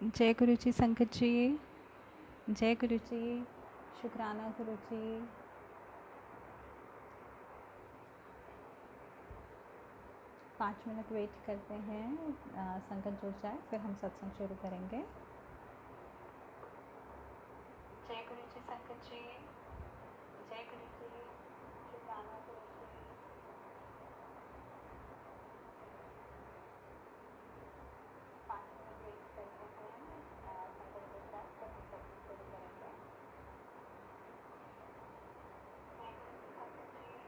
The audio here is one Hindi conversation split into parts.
जय गुरु जी संगत जी, जय गुरु जी, शुक्राना गुरु जी। 5 मिनट वेट करते हैं, संगत जुड़ जाए फिर हम सत्संग शुरू करेंगे। जय गुरु जी संगत जी, जय गुरु जी, शुक्राना गुरु जी। 5 मिनट वेट करते हैं, संगत जुड़ जाए फिर हम सत्संग शुरू करेंगे। जय गुरु जी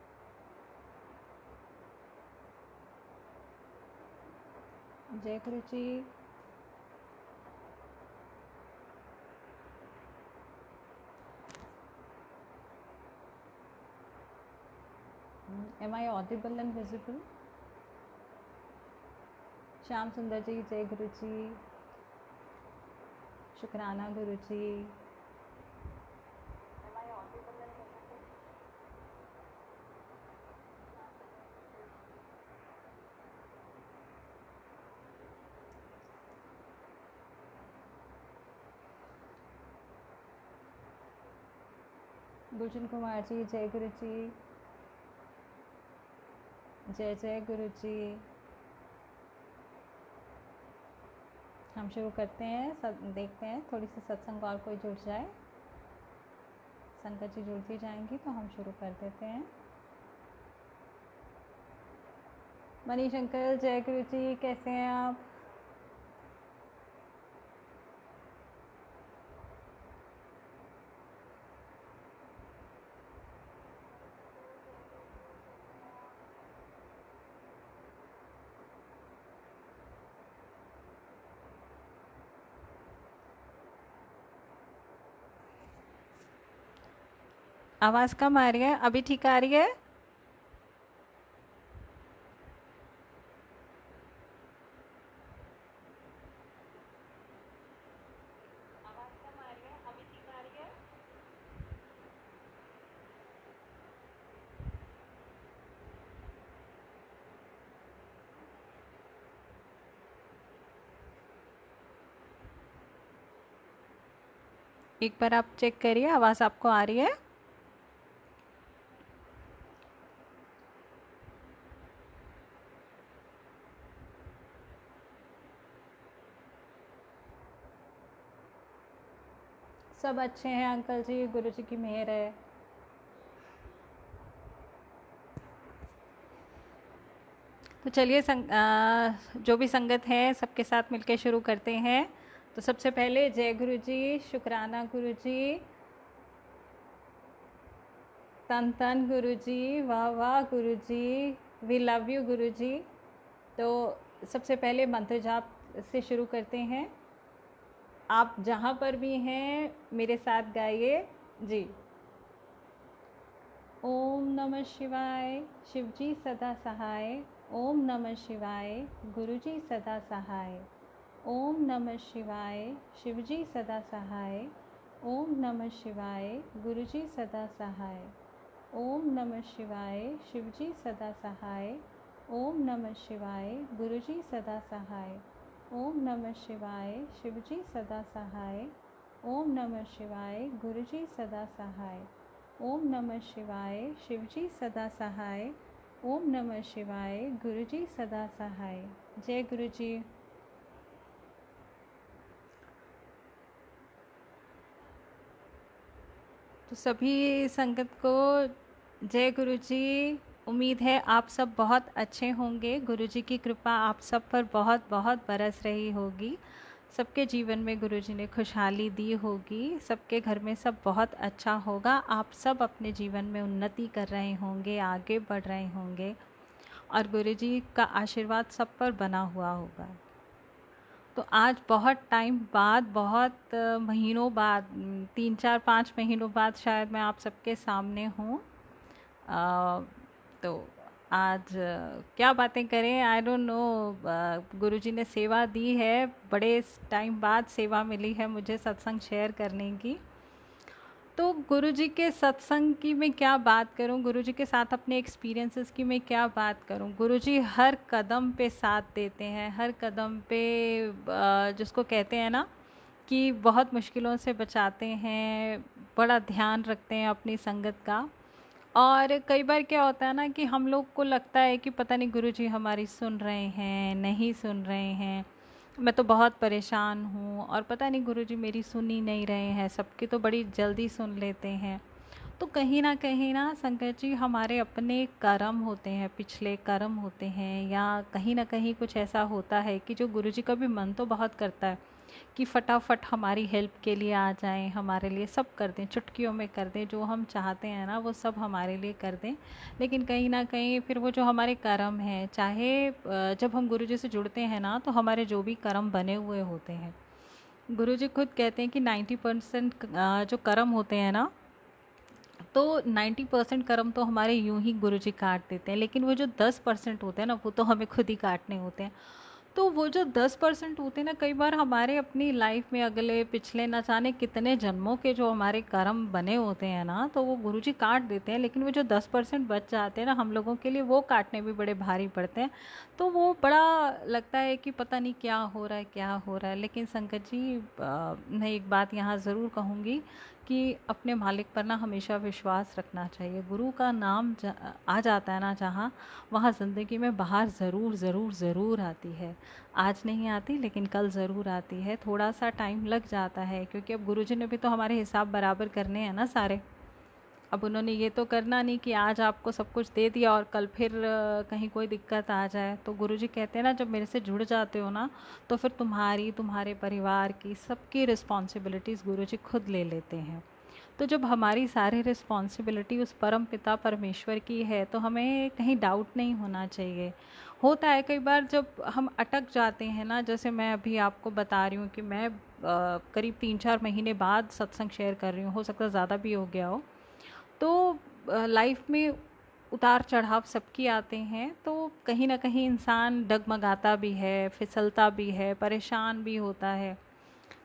संगत जी, जय गुरु जी, शुक्राना गुरु जी। जय गुरु जी। Am I audible and visible? Shyam सुंदर जी, जय गुरु जी, शुक्राना गुरु जी। Am I audible and visible? Gulshan Kumar ji, जय गुरु जी, जय जय गुरु जी। हम शुरू करते हैं, देखते हैं थोड़ी सी सत्संग और कोई जुड़ जाए। संगत जी जुड़ती जाएंगी तो हम शुरू कर देते हैं। मनीष अंकल, जय गुरु जी, कैसे हैं आप? आवाज़ कम आ रही है, अभी ठीक आ रही है? आवाज़ कम आ रही है, अभी ठीक आ रही है? एक बार आप चेक करिए, आवाज़ आपको आ रही है? सब अच्छे हैं अंकल जी, गुरु जी की मेहर है। तो चलिए जो भी संगत है सबके साथ मिलकर शुरू करते हैं। तो सबसे पहले जय गुरु जी, शुक्राना गुरु जी, तन तन गुरु जी, वाह वाह गुरु जी, वी लव यू गुरु जी। तो सबसे पहले मंत्र जाप से शुरू करते हैं। आप जहाँ पर भी हैं मेरे साथ गाइए जी। ओम नमः शिवाय, शिवजी सदा सहाय। ओम नमः शिवाय, गुरुजी सदा सहाय। ओम नमः शिवाय, शिवजी सदा सहाय। ओम नमः शिवाय, गुरुजी सदा सहाय। ओम नमः शिवाय, शिवजी सदा सहाय। ओम नमः शिवाय, गुरुजी सदा सहाय। ओम नमः शिवाय, शिवजी सदा सहाय। ओम नमः शिवाय, गुरुजी सदा सहाय। ओम नमः शिवाय, शिवजी सदा सहाय। ओम नमः शिवाय, गुरुजी सदा सहाय। जय गुरु जी। तो सभी संगत को जय गुरु जी। उम्मीद है आप सब बहुत अच्छे होंगे। गुरु जी की कृपा आप सब पर बहुत बहुत बरस रही होगी। सबके जीवन में गुरु जी ने खुशहाली दी होगी। सबके घर में सब बहुत अच्छा होगा। आप सब अपने जीवन में उन्नति कर रहे होंगे, आगे बढ़ रहे होंगे और गुरु जी का आशीर्वाद सब पर बना हुआ होगा। तो आज बहुत टाइम बाद, बहुत महीनों बाद, 3 4 5 महीनों बाद शायद मैं आप सबके सामने हूँ। तो आज क्या बातें करें, आई डोंट नो। गुरुजी ने सेवा दी है, बड़े टाइम बाद सेवा मिली है मुझे सत्संग शेयर करने की। तो गुरुजी के सत्संग की मैं क्या बात करूं, गुरुजी के साथ अपने एक्सपीरियंसेस की मैं क्या बात करूं। गुरुजी हर कदम पे साथ देते हैं, हर कदम पे जिसको कहते हैं ना कि बहुत मुश्किलों से बचाते हैं, बड़ा ध्यान रखते हैं अपनी संगत का। और कई बार क्या होता है ना कि हम लोग को लगता है कि पता नहीं गुरुजी हमारी सुन रहे हैं, नहीं सुन रहे हैं, मैं तो बहुत परेशान हूँ और पता नहीं गुरुजी मेरी सुन ही नहीं रहे हैं, सबकी तो बड़ी जल्दी सुन लेते हैं। तो कहीं ना संगत जी हमारे अपने कर्म होते हैं, पिछले कर्म होते हैं, या कहीं ना कहीं कुछ ऐसा होता है कि जो गुरुजी का भी मन तो बहुत करता है कि फटाफट हमारी हेल्प के लिए आ जाएं, हमारे लिए सब कर दें, चुटकियों में कर दें, जो हम चाहते हैं ना वो सब हमारे लिए कर दें। लेकिन कहीं ना कहीं फिर वो जो हमारे कर्म हैं, चाहे जब हम गुरुजी से जुड़ते हैं ना तो हमारे जो भी कर्म बने हुए होते हैं, गुरुजी खुद कहते हैं कि 90% जो कर्म होते हैं ना, तो 90% कर्म तो हमारे यूं ही गुरुजी काट देते हैं, लेकिन वो जो 10% होते हैं ना वो तो हमें खुद ही काटने होते हैं। तो वो जो 10% होते हैं ना, कई बार हमारे अपनी लाइफ में अगले पिछले न जाने कितने जन्मों के जो हमारे कर्म बने होते हैं ना, तो वो गुरुजी काट देते हैं। लेकिन वो जो 10% बच जाते हैं ना हम लोगों के लिए, वो काटने भी बड़े भारी पड़ते हैं। तो वो बड़ा लगता है कि पता नहीं क्या हो रहा है, क्या हो रहा है। लेकिन संकट जी, मैं एक बात यहाँ ज़रूर कहूँगी कि अपने मालिक पर ना हमेशा विश्वास रखना चाहिए। गुरु का नाम आ जाता है ना जहाँ, वहाँ ज़िंदगी में बाहर ज़रूर ज़रूर ज़रूर आती है। आज नहीं आती लेकिन कल ज़रूर आती है। थोड़ा सा टाइम लग जाता है क्योंकि अब गुरुजी ने भी तो हमारे हिसाब बराबर करने हैं ना सारे। अब उन्होंने ये तो करना नहीं कि आज आपको सब कुछ दे दिया और कल फिर कहीं कोई दिक्कत आ जाए। तो गुरुजी कहते हैं ना, जब मेरे से जुड़ जाते हो ना तो फिर तुम्हारी, तुम्हारे परिवार की, सबकी रिस्पॉन्सिबिलिटीज़ गुरुजी खुद ले लेते हैं। तो जब हमारी सारी रिस्पॉन्सिबिलिटी उस परम पिता परमेश्वर की है तो हमें कहीं डाउट नहीं होना चाहिए। होता है कई बार जब हम अटक जाते हैं ना, जैसे मैं अभी आपको बता रही हूँ कि मैं करीब 3 4 महीने बाद सत्संग शेयर कर रही हूँ, हो सकता है ज़्यादा भी हो गया हो। तो लाइफ में उतार चढ़ाव सबकी आते हैं, तो कहीं ना कहीं इंसान डगमगाता भी है, फिसलता भी है, परेशान भी होता है।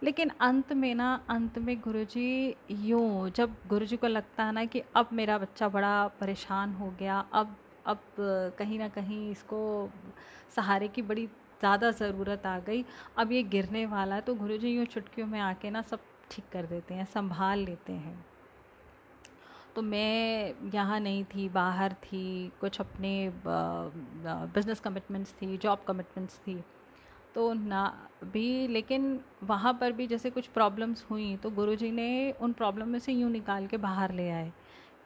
लेकिन अंत में ना, अंत में गुरुजी यूँ, जब गुरुजी को लगता है ना कि अब मेरा बच्चा बड़ा परेशान हो गया, अब कहीं ना कहीं इसको सहारे की बड़ी ज़्यादा ज़रूरत आ गई, अब ये गिरने वाला है, तो गुरुजी यूँ चुटकियों में आके ना सब ठीक कर देते हैं, संभाल लेते हैं। तो मैं यहाँ नहीं थी, बाहर थी, कुछ अपने बिज़नेस कमिटमेंट्स थी, जॉब कमिटमेंट्स थी, तो ना भी, लेकिन वहाँ पर भी जैसे कुछ प्रॉब्लम्स हुई तो गुरुजी ने उन प्रॉब्लम में से यूँ निकाल के बाहर ले आए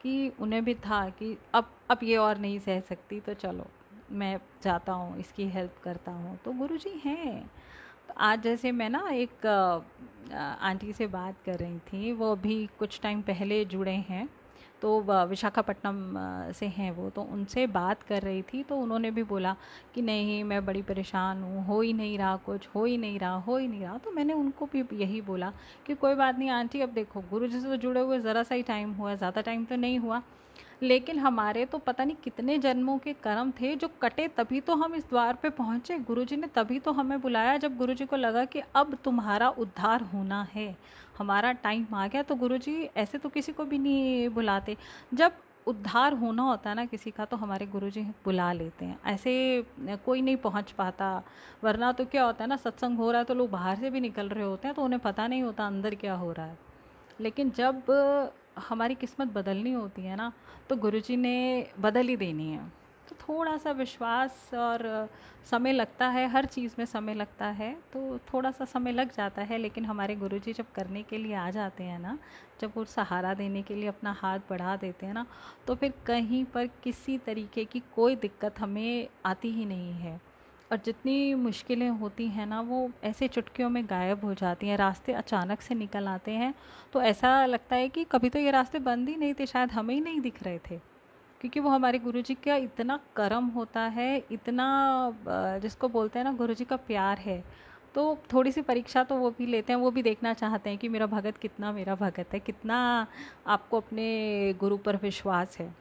कि उन्हें भी था कि अब ये और नहीं सह सकती, तो चलो मैं जाता हूँ, इसकी हेल्प करता हूँ। तो गुरुजी हैं। तो आज जैसे मैं ना एक आंटी से बात कर रही थी, वो अभी कुछ टाइम पहले जुड़े हैं, तो विशाखापट्टनम से हैं वो, तो उनसे बात कर रही थी तो उन्होंने भी बोला कि नहीं मैं बड़ी परेशान हूँ, हो ही नहीं रहा कुछ, हो ही नहीं रहा, हो ही नहीं रहा। तो मैंने उनको भी यही बोला कि कोई बात नहीं आंटी, अब देखो गुरुजी से तो जुड़े हुए ज़रा सा ही टाइम हुआ, ज़्यादा टाइम तो नहीं हुआ, लेकिन हमारे तो पता नहीं कितने जन्मों के कर्म थे जो कटे, तभी तो हम इस द्वार पे पहुँचे। गुरुजी ने तभी तो हमें बुलाया जब गुरुजी को लगा कि अब तुम्हारा उद्धार होना है, हमारा टाइम आ गया। तो गुरुजी ऐसे तो किसी को भी नहीं बुलाते, जब उद्धार होना होता है ना किसी का तो हमारे गुरुजी बुला लेते हैं, ऐसे कोई नहीं पहुंच पाता। वरना तो क्या होता है ना, सत्संग हो रहा है तो लोग बाहर से भी निकल रहे होते हैं तो उन्हें पता नहीं होता अंदर क्या हो रहा है। लेकिन जब हमारी किस्मत बदलनी होती है ना तो गुरुजी ने बदल ही देनी है। तो तो थोड़ा सा विश्वास और समय लगता है, हर चीज़ में समय लगता है, तो थोड़ा सा समय लग जाता है। लेकिन हमारे गुरुजी जब करने के लिए आ जाते हैं ना, जब वो सहारा देने के लिए अपना हाथ बढ़ा देते हैं ना, तो फिर कहीं पर किसी तरीके की कोई दिक्कत हमें आती ही नहीं है। और जितनी मुश्किलें होती हैं ना, वो ऐसे चुटकियों में गायब हो जाती हैं, रास्ते अचानक से निकल आते हैं। तो ऐसा लगता है कि कभी तो ये रास्ते बंद ही नहीं थे, शायद हमें ही नहीं दिख रहे थे, क्योंकि वो हमारे गुरुजी का इतना करम होता है, इतना जिसको बोलते हैं ना गुरुजी का प्यार है। तो थोड़ी सी परीक्षा तो वो भी लेते हैं, वो भी देखना चाहते हैं कि मेरा भगत कितना मेरा भगत है, कितना आपको अपने गुरु पर विश्वास है।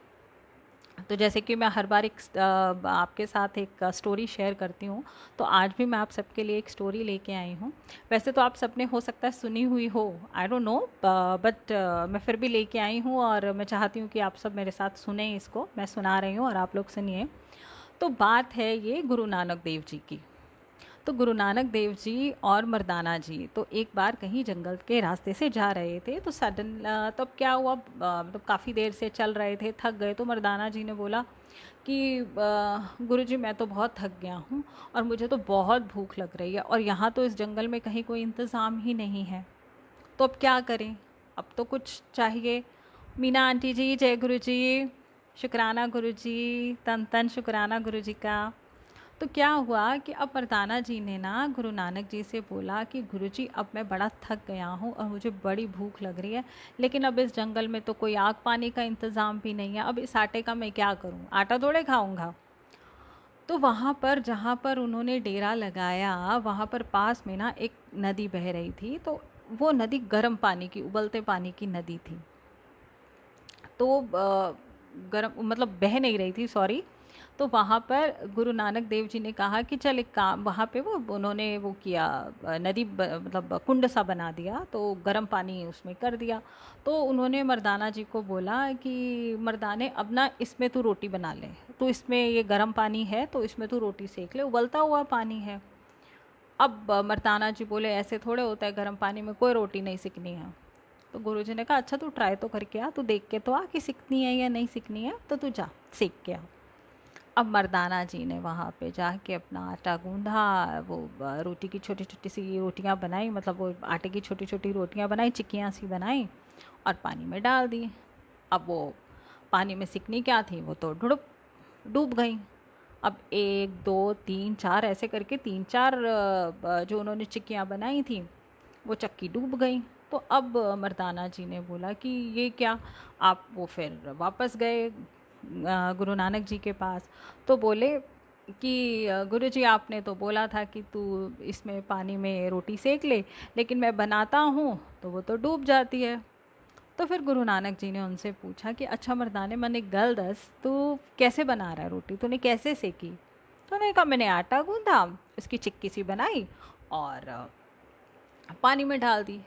तो जैसे कि मैं हर बार आपके साथ एक स्टोरी शेयर करती हूँ, तो आज भी मैं आप सबके लिए एक स्टोरी लेके आई हूँ। वैसे तो आप सबने हो सकता है सुनी हुई हो, आई डोंट नो, बट मैं फिर भी लेके आई हूँ और मैं चाहती हूँ कि आप सब मेरे साथ सुने इसको। मैं सुना रही हूँ और आप लोग सुनिए। तो बात है ये गुरु नानक देव जी की। तो गुरु नानक देव जी और मर्दाना जी तो एक बार कहीं जंगल के रास्ते से जा रहे थे। तो सडन तब क्या हुआ, मतलब काफ़ी देर से चल रहे थे, थक गए। तो मर्दाना जी ने बोला कि गुरुजी मैं तो बहुत थक गया हूँ और मुझे तो बहुत भूख लग रही है, और यहाँ तो इस जंगल में कहीं कोई इंतज़ाम ही नहीं है, तो अब क्या करें, अब तो कुछ चाहिए। मीना आंटी जी जय गुरु जी, शुक्राना गुरु जी, तन तन शुक्राना गुरु जी का। तो क्या हुआ कि अब मर्दाना जी ने ना गुरु नानक जी से बोला कि गुरुजी अब मैं बड़ा थक गया हूँ और मुझे बड़ी भूख लग रही है, लेकिन अब इस जंगल में तो कोई आग पानी का इंतज़ाम भी नहीं है, अब इस आटे का मैं क्या करूँ, आटा थोड़े खाऊंगा। तो वहाँ पर जहाँ पर उन्होंने डेरा लगाया, वहाँ पर पास में ना एक नदी बह रही थी। तो वो नदी गर्म पानी की, उबलते पानी की नदी थी। तो गर्म मतलब बह नहीं रही थी, सॉरी। तो वहाँ पर गुरु नानक देव जी ने कहा कि चल एक काम, वहाँ पे वो उन्होंने वो किया, नदी मतलब कुंड सा बना दिया, तो गर्म पानी उसमें कर दिया। तो उन्होंने मर्दाना जी को बोला कि मर्दाने अब ना इसमें तू रोटी बना ले, तो इसमें ये गर्म पानी है तो इसमें तू रोटी सेक ले, उबलता हुआ पानी है। अब मर्दाना जी बोले ऐसे थोड़े होता है, गर्म पानी में कोई रोटी नहीं सिकनी है। तो गुरुजी ने कहा अच्छा तू ट्राई तो करके आ, तू देख के तो आ कि सीखनी है या नहीं सीखनी है, तो तू जा सीख के आ। अब मर्दाना जी ने वहाँ पे जाके अपना आटा गूंधा, वो रोटी की छोटी छोटी सी रोटियाँ बनाई, मतलब वो आटे की छोटी छोटी रोटियाँ बनाई, चिक्कियाँ सी बनाई और पानी में डाल दी। अब वो पानी में सिकनी क्या थी, वो तो डुड़ुप डूब गई। अब 1 2 3 4 ऐसे करके 3 4 जो उन्होंने चिक्कियाँ बनाई थी वो चक्की डूब गई। तो अब मर्दाना जी ने बोला कि ये क्या, आप वो फिर वापस गए गुरु नानक जी के पास। तो बोले कि गुरु जी आपने तो बोला था कि तू इसमें पानी में रोटी सेक ले, लेकिन मैं बनाता हूँ तो वो तो डूब जाती है। तो फिर गुरु नानक जी ने उनसे पूछा कि अच्छा मर्दाने मन एक गल दस, तू कैसे बना रहा है रोटी, तूने कैसे सेकी। तो उन्होंने कहा मैंने आटा गूंधा, उसकी चिक्की सी बनाई और पानी में डाल दी।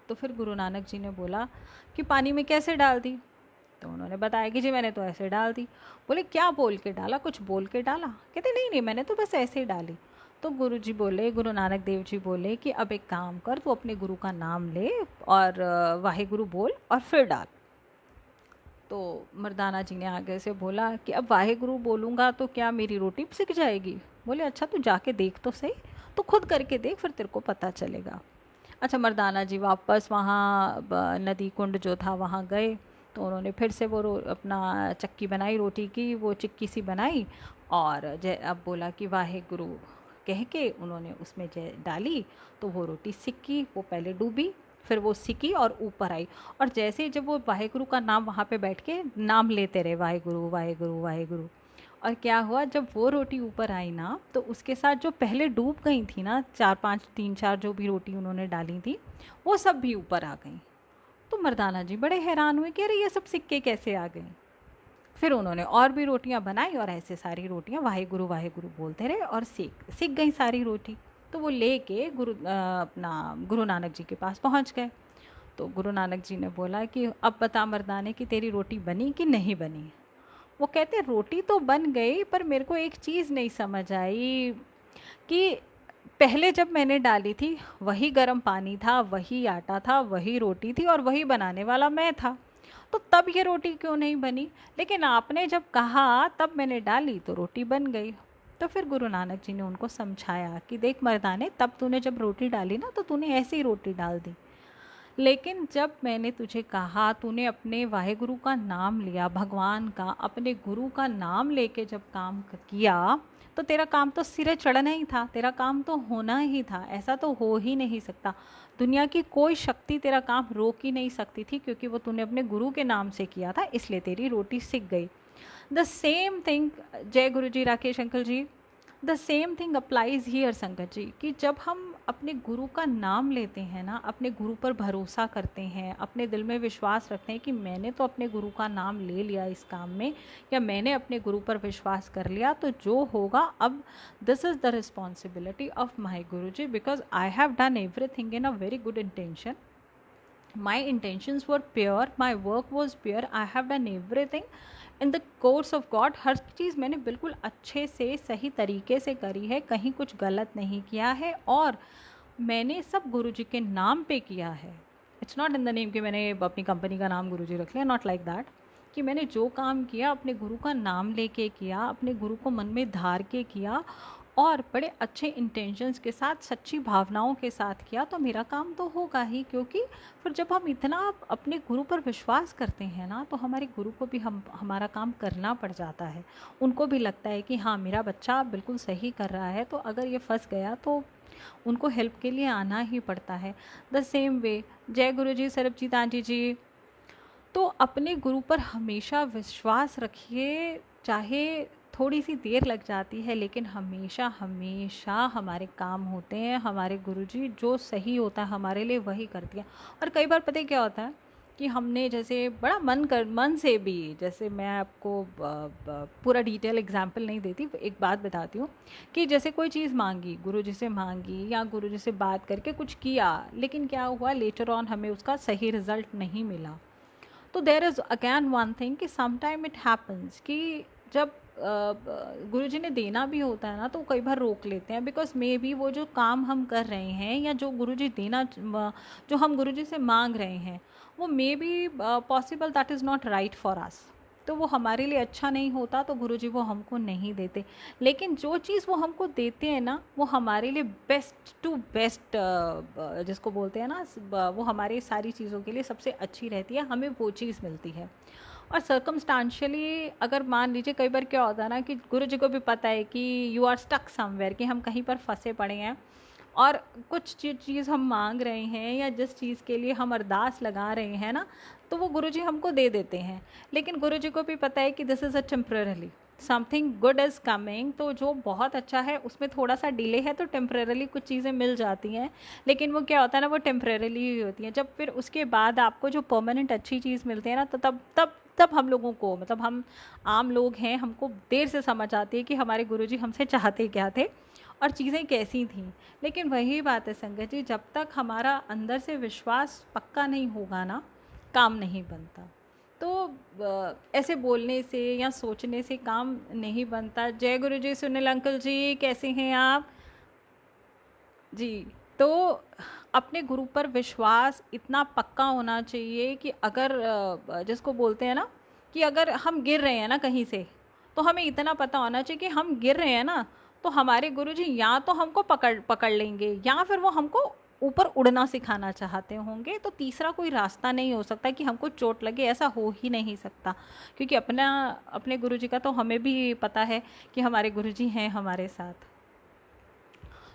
तो फिर गुरु नानक जी ने बोला कि पानी में कैसे डाल दी। तो उन्होंने बताया कि जी मैंने तो ऐसे डाल दी। बोले क्या बोल के डाला, कुछ बोल के डाला। कहते नहीं नहीं मैंने तो बस ऐसे ही डाली। तो गुरु जी बोले, गुरु नानक देव जी बोले कि अब एक काम कर, तू अपने गुरु का नाम ले और वाहे गुरु बोल और फिर डाल। तो मर्दाना जी ने आगे से बोला कि अब वाहे गुरु बोलूँगा तो क्या मेरी रोटी सिक जाएगी। बोले अच्छा तू जाके देख तो सही, तो खुद करके देख फिर तेरे को पता चलेगा। अच्छा मर्दाना जी वापस वहाँ नदी कुंड जो था वहाँ गए। तो उन्होंने फिर से वो अपना चक्की बनाई रोटी की, वो चिक्की सी बनाई और जय अब बोला कि वाहे गुरु कह के उन्होंने उसमें जय डाली। तो वो रोटी सिक्की, वो पहले डूबी फिर वो सिकी और ऊपर आई। और जैसे ही जब वो वाहेगुरु का नाम वहाँ पे बैठ के नाम लेते रहे, वाहेगुरु वाहेगुरु वाहेगुरु, और क्या हुआ जब वो रोटी ऊपर आई ना, तो उसके साथ जो पहले डूब गई थी ना 4 5 3 4 जो भी रोटी उन्होंने डाली थी वो सब भी ऊपर आ गई। तो मर्दाना जी बड़े हैरान हुए कि अरे ये सब सिक्के कैसे आ गए। फिर उन्होंने और भी रोटियां बनाई और ऐसे सारी रोटियां वाहे गुरु बोलते रहे और सीख गई सारी रोटी। तो वो लेके अपना गुरु नानक जी के पास पहुंच गए। तो गुरु नानक जी ने बोला कि अब बता मर्दाने कि तेरी रोटी बनी कि नहीं बनी। वो कहते रोटी तो बन गई, पर मेरे को एक चीज़ नहीं समझ आई कि पहले जब मैंने डाली थी वही गर्म पानी था, वही आटा था, वही रोटी थी और वही बनाने वाला मैं था। तो तब ये रोटी क्यों नहीं बनी, लेकिन आपने जब कहा तब मैंने डाली तो रोटी बन गई। तो फिर गुरु नानक जी ने उनको समझाया कि देख मर्दाने, तब तूने जब रोटी डाली ना तो तूने ऐसे ही रोटी डाल दी, लेकिन जब मैंने तुझे कहा, तूने अपने वाहेगुरु का नाम लिया, भगवान का, अपने गुरु का नाम लेके जब काम किया, तो तेरा काम तो सिरे चढ़ना ही था, तेरा काम तो होना ही था। ऐसा तो हो ही नहीं सकता, दुनिया की कोई शक्ति तेरा काम रोक ही नहीं सकती थी, क्योंकि वो तूने अपने गुरु के नाम से किया था, इसलिए तेरी रोटी सिक गई। द सेम थिंग, जय गुरु जी, Rakesh uncle ji, the same thing applies here संगत जी, कि जब हम अपने गुरु का नाम लेते हैं ना, अपने गुरु पर भरोसा करते हैं, अपने दिल में विश्वास रखते हैं कि मैंने तो अपने गुरु का नाम ले लिया इस काम में, या मैंने अपने गुरु पर विश्वास कर लिया, तो जो होगा अब this is the responsibility of my guru ji, because I have done everything in a very good intention, my intentions were pure, my work was pure, I have done everything in the course of God। हर चीज़ मैंने बिल्कुल अच्छे से सही तरीके से करी है, कहीं कुछ गलत नहीं किया है, और मैंने सब गुरु जी के नाम पे किया है। It's not in the name कि मैंने अपनी कंपनी का नाम गुरु जी रख लिया, नॉट लाइक दैट, कि मैंने जो काम किया अपने गुरु का नाम लेके किया, अपने गुरु को मन में धार के किया, और बड़े अच्छे इंटेंशंस के साथ, सच्ची भावनाओं के साथ किया, तो मेरा काम तो होगा ही। क्योंकि फिर जब हम इतना अपने गुरु पर विश्वास करते हैं ना, तो हमारे गुरु को भी हमारा काम करना पड़ जाता है। उनको भी लगता है कि हाँ, मेरा बच्चा बिल्कुल सही कर रहा है, तो अगर ये फंस गया तो उनको हेल्प के लिए आना ही पड़ता है। द सेम वे, जय गुरु जी, सरबजीत आंटी जी, तो अपने गुरु पर हमेशा विश्वास रखिए, चाहे थोड़ी सी देर लग जाती है, लेकिन हमेशा हमेशा हमारे काम होते हैं। हमारे गुरुजी जो सही होता है हमारे लिए वही करती हैं। और कई बार पता है क्या होता है कि हमने जैसे बड़ा मन से भी, जैसे मैं आपको पूरा डिटेल एग्जाम्पल नहीं देती, एक बात बताती हूँ कि जैसे कोई चीज़ मांगी, गुरुजी से मांगी या गुरुजी से बात करके कुछ किया, लेकिन क्या हुआ, लेटर ऑन हमें उसका सही रिज़ल्ट नहीं मिला। तो there is again one thing कि समटाइम इट हैपन्स कि जब गुरुजी ने देना भी होता है ना, तो कई बार रोक लेते हैं, बिकॉज मे बी वो जो काम हम कर रहे हैं या जो गुरुजी देना, जो हम गुरुजी से मांग रहे हैं, वो may be possible that is not right for us, तो वो हमारे लिए अच्छा नहीं होता, तो गुरुजी वो हमको नहीं देते। लेकिन जो चीज़ वो हमको देते हैं ना, वो हमारे लिए बेस्ट टू बेस्ट, जिसको बोलते हैं ना, वो हमारे सारी चीज़ों के लिए सबसे अच्छी रहती है, हमें वो चीज़ मिलती है। और सर्कमस्टांशियली अगर मान लीजिए, कई बार क्या होता है ना कि गुरुजी को भी पता है कि यू आर स्टक समवेयर, कि हम कहीं पर फंसे पड़े हैं, और कुछ चीज़ हम मांग रहे हैं या जिस चीज़ के लिए हम अरदास लगा रहे हैं ना, तो वो गुरुजी हमको दे देते हैं। लेकिन गुरुजी को भी पता है कि this is a temporary, something good is coming, तो जो बहुत अच्छा है उसमें थोड़ा सा डिले है, तो टेम्पररी कुछ चीज़ें मिल जाती हैं, लेकिन वो क्या होता है ना, वो टेम्पररी ही होती हैं। जब फिर उसके बाद आपको जो परमानेंट अच्छी चीज़ मिलती है ना, तो तब हम लोगों को, मतलब हम आम लोग हैं, हमको देर से समझ आती है कि हमारे गुरुजी हमसे चाहते क्या थे और चीज़ें कैसी थीं। लेकिन वही बात है संगत जी, जब तक हमारा अंदर से विश्वास पक्का नहीं होगा ना, काम नहीं बनता। तो ऐसे बोलने से या सोचने से काम नहीं बनता। जय गुरु जी, सुनील अंकल जी, कैसे हैं आप जी? तो अपने गुरु पर विश्वास इतना पक्का होना चाहिए कि अगर जिसको बोलते हैं ना कि अगर हम गिर रहे हैं ना कहीं से, तो हमें इतना पता होना चाहिए कि हम गिर रहे हैं ना, तो हमारे गुरुजी या तो हमको पकड़ लेंगे, या फिर वो हमको ऊपर उड़ना सिखाना चाहते होंगे। तो तीसरा कोई रास्ता नहीं हो सकता कि हमको चोट लगे, ऐसा हो ही नहीं सकता, क्योंकि अपने गुरुजी का तो हमें भी पता है कि हमारे गुरुजी हैं हमारे साथ।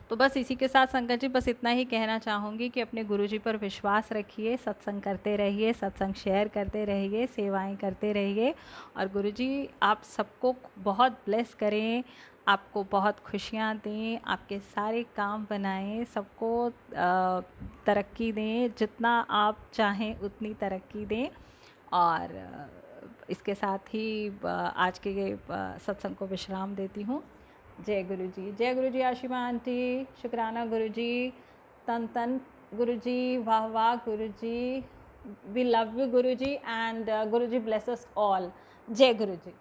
तो बस इसी के साथ संगत जी, बस इतना ही कहना चाहूँगी कि अपने गुरुजी पर विश्वास रखिए, सत्संग करते रहिए, सत्संग शेयर करते रहिए, सेवाएं करते रहिए, और गुरुजी आप सबको बहुत ब्लेस करें, आपको बहुत खुशियाँ दें, आपके सारे काम बनाएं, सबको तरक्की दें, जितना आप चाहें उतनी तरक्की दें। और इसके साथ ही आज के सत्संग को विश्राम देती हूँ। जय गुरु जी, जय गुरु जी, आशिमा आंटी, शुक्राना गुरु जी, तन तन गुरु जी, वाह वाह गुरु जी, we love you Guru ji, and Guru ji bless us all. जय गुरु जी।